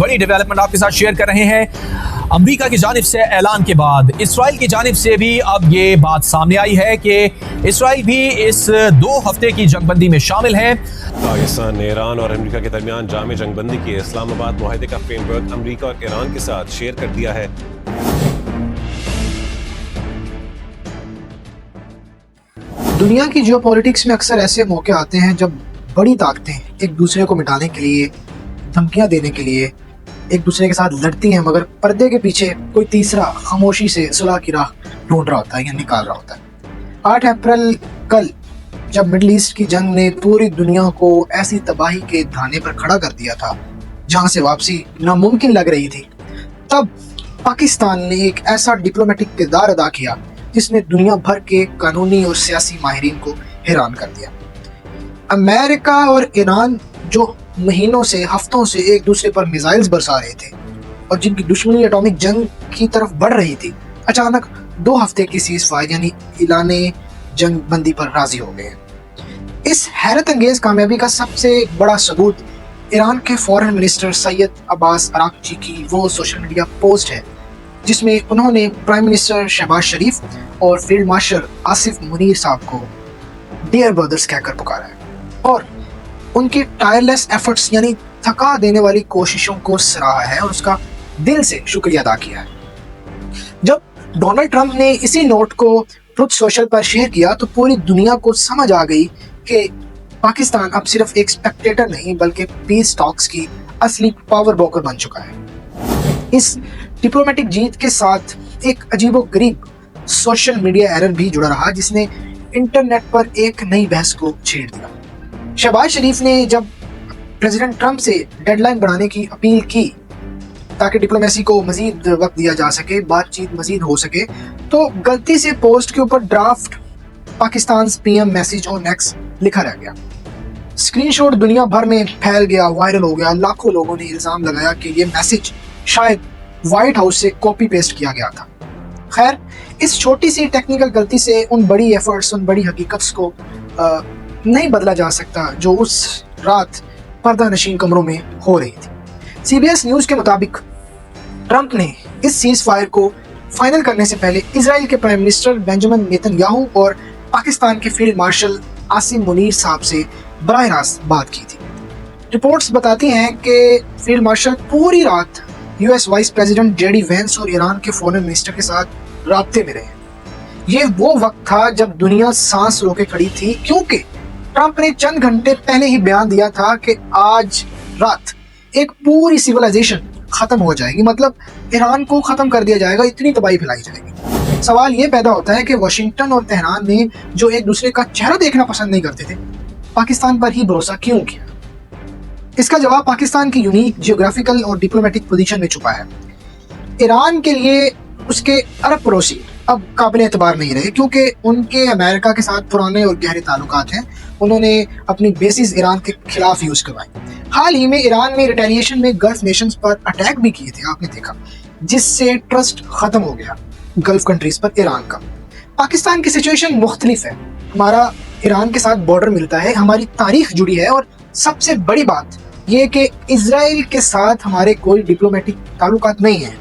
بڑی ڈیولپمنٹ آپ کے ساتھ شیئر کر رہے ہیں۔ امریکہ کی جانب سے اعلان کے بعد اسرائیل کی جانب سے بھی اب یہ بات سامنے آئی ہے کہ اسرائیل بھی اس 2 ہفتے کی جنگ بندی میں شامل ہے۔ پاکستان نے ایران اور امریکہ کے درمیان جامع جنگ بندی کے اسلام آباد معاہدے کا فریم ورک امریکہ اور ایران کے ساتھ شیئر کر دیا ہے۔ دنیا کی جیو پولیٹکس میں اکثر ایسے موقع آتے ہیں جب بڑی طاقتیں ایک دوسرے کو مٹانے کے لیے، دھمکیاں دینے کے لیے ایک دوسرے کے ساتھ لڑتی ہیں، مگر پردے کے پیچھے کوئی تیسرا خاموشی سے صلح کی راہ ڈھونڈ رہا ہوتا ہے یا نکال رہا ہوتا ہے۔ 8 اپریل کل جب مڈل ایسٹ کی جنگ نے پوری دنیا کو ایسی تباہی کے دھانے پر کھڑا کر دیا تھا جہاں سے واپسی ناممکن لگ رہی تھی، تب پاکستان نے ایک ایسا ڈپلومیٹک کردار ادا کیا جس نے دنیا بھر کے قانونی اور سیاسی ماہرین کو حیران کر دیا۔ امریکہ اور ایران جو مہینوں سے، ہفتوں سے ایک دوسرے پر میزائلز برسا رہے تھے اور جن کی دشمنی ایٹامک جنگ کی طرف بڑھ رہی تھی، اچانک 2 ہفتے کی سیز فائر یعنی اعلان جنگ بندی پر راضی ہو گئے۔ اس حیرت انگیز کامیابی کا سب سے بڑا ثبوت ایران کے فارن منسٹر سید عباس اراغچی کی وہ سوشل میڈیا پوسٹ ہے جس میں انہوں نے پرائم منسٹر شہباز شریف اور فیلڈ مارشل آصف منیر صاحب کو ڈیئر بردرز کہہ کر پکارا ہے اور ان کی ٹائرلیس ایفرٹس یعنی تھکا دینے والی کوششوں کو سراہا ہے اور اس کا دل سے شکریہ ادا کیا ہے۔ جب ڈونلڈ ٹرمپ نے اسی نوٹ کو ٹروتھ سوشل پر شیئر کیا تو پوری دنیا کو سمجھ آ گئی کہ پاکستان اب صرف ایک اسپیکٹیٹر نہیں بلکہ پیس ٹاکس کی اصلی پاور بروکر بن چکا ہے۔ اس ڈپلومیٹک جیت کے ساتھ ایک عجیب و غریب سوشل میڈیا ایرر بھی جڑا رہا جس نے انٹرنیٹ پر ایک نئی بحث کو چھیڑ دیا۔ شہباز شریف نے جب پریزیڈنٹ ٹرمپ سے ڈیڈ لائن بڑھانے کی اپیل کی تاکہ ڈپلومیسی کو مزید وقت دیا جا سکے، بات چیت مزید ہو سکے، تو غلطی سے پوسٹ کے اوپر draft Pakistan P M message on X لکھا رہ گیا۔ اسکرین شاٹ دنیا بھر میں پھیل گیا، وائرل ہو گیا، لاکھوں لوگوں نے الزام لگایا کہ یہ میسج شاید وائٹ ہاؤس سے کاپی پیسٹ کیا گیا تھا۔ خیر، اس چھوٹی سی ٹیکنیکل غلطی سے ان بڑی ایفرٹس، ان بڑی حقیقتس کو نہیں بدلا جا سکتا جو اس رات پردہ نشین کمروں میں ہو رہی تھی۔ سی بی ایس نیوز کے مطابق ٹرمپ نے اس سیز فائر کو فائنل کرنے سے پہلے اسرائیل کے prime minister Benjamin Nitin Yahoo اور پاکستان کے فیلڈ مارشل آصف منیر صاحب سے براہ راست بات کی تھی۔ رپورٹس بتاتی ہیں کہ فیلڈ مارشل پوری رات U S vice president J D Vance اور ایران کے فارن منسٹر کے ساتھ رابطے میں رہے۔ یہ وہ وقت تھا جب دنیا سانس روکے کھڑی تھی، کیونکہ ٹرمپ نے چند گھنٹے پہلے ہی بیان دیا تھا کہ آج رات ایک پوری سیولائزیشن ختم ہو جائے گی، مطلب ایران کو ختم کر دیا جائے گا، اتنی تباہی پھیلائی جائے گی۔ سوال یہ پیدا ہوتا ہے کہ واشنگٹن اور تہران نے جو ایک دوسرے کا چہرہ دیکھنا پسند نہیں کرتے تھے، پاکستان پر ہی بھروسہ کیوں کیا؟ اس کا جواب پاکستان کی یونیک جیوگرافیکل اور ڈپلومیٹک پوزیشن میں چھپا ہے۔ ایران کے لیے اس کے عرب پڑوسی اب قابل اعتبار نہیں رہے کیونکہ ان کے امریکہ کے ساتھ پرانے اور گہرے تعلقات ہیں۔ انہوں نے اپنی بیسز ایران کے خلاف یوز کروائی۔ حال ہی میں ایران میں ریٹیلیشن میں گلف نیشنز پر اٹیک بھی کیے تھے، آپ نے دیکھا، جس سے ٹرسٹ ختم ہو گیا گلف کنٹریز پر ایران کا۔ پاکستان کی سچویشن مختلف ہے، ہمارا ایران کے ساتھ بارڈر ملتا ہے، ہماری تاریخ جڑی ہے، اور سب سے بڑی بات یہ کہ اسرائیل کے ساتھ ہمارے کوئی ڈپلومیٹک تعلقات نہیں ہیں۔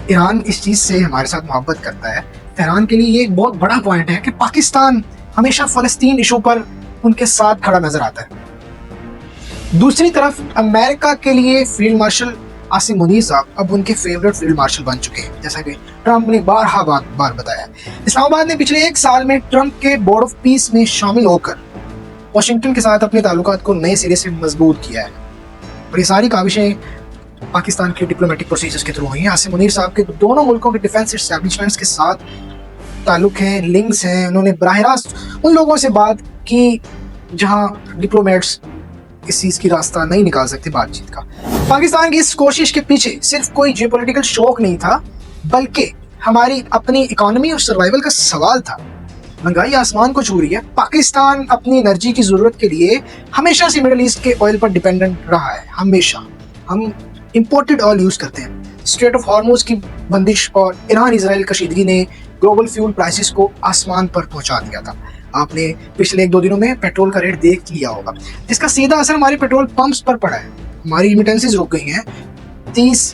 ایران اس چیز سے ہمارے ساتھ محبت کرتا ہے۔ تہران کے لیے یہ ایک بہت بڑا پوائنٹ ہے کہ پاکستان ہمیشہ فلسطین ایشو پر ان کے ساتھ کھڑا نظر آتا ہے۔ دوسری طرف امریکہ کے لیے فیلڈ مارشل آصف منیر صاحب اب ان کے فیورٹ فیلڈ مارشل بن چکے ہیں، جیسا کہ ٹرمپ نے بارہا بار بتایا۔ اسلام آباد نے پچھلے 1 سال میں ٹرمپ کے بورڈ آف پیس میں شامل ہو کر واشنگٹن کے ساتھ اپنے تعلقات کو نئے سرے سے مضبوط کیا ہے، اور یہ ساری کاوشیں پاکستان کے ڈپلومیٹک پروسیجرز کے تھرو ہوئی ہیں۔ آصف منیر صاحب کے دونوں ملکوں کے ڈیفنس اسٹیبلشمنٹس کے ساتھ تعلق ہیں، لنکس ہیں، انہوں نے براہ راست ان لوگوں سے بات کی جہاں ڈپلومیٹس اس چیز کی راستہ نہیں نکال سکتے بات چیت کا۔ پاکستان کی اس کوشش کے پیچھے صرف کوئی جیو پولیٹیکل شوق نہیں تھا بلکہ ہماری اپنی اکانومی اور سروائیول کا سوال تھا۔ مہنگائی آسمان کو چھو رہی ہے، پاکستان اپنی انرجی کی ضرورت کے لیے ہمیشہ سے مڈل ایسٹ کے آئل پر ڈیپینڈنٹ رہا ہے، ہمیشہ ہم امپورٹڈ آئل یوز کرتے ہیں۔ اسٹریٹ آف ہارموز کی بندش اور ایران اسرائیل کشیدگی نے گلوبل فیول پرائسز کو آسمان پر پہنچا دیا تھا۔ آپ نے پچھلے 1-2 دنوں میں پیٹرول کا ریٹ دیکھ لیا ہوگا، جس کا سیدھا اثر ہمارے پیٹرول پمپس پر پڑا ہے۔ ہماری ریمیٹنسز رک گئی ہیں، $30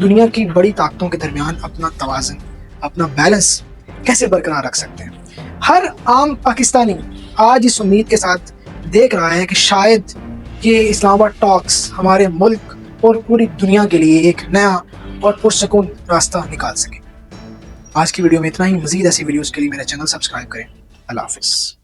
دنیا کی بڑی طاقتوں کے درمیان اپنا توازن، اپنا بیلنس کیسے برقرار رکھ سکتے ہیں۔ ہر عام پاکستانی آج اس امید کے ساتھ دیکھ رہا ہے کہ شاید یہ اسلام آباد ٹاکس ہمارے ملک اور پوری دنیا کے لیے ایک نیا اور پرسکون راستہ نکال سکے۔ آج کی ویڈیو میں اتنا ہی، مزید ایسی ویڈیوز کے لیے میرا چینل سبسکرائب کریں۔ اللہ حافظ۔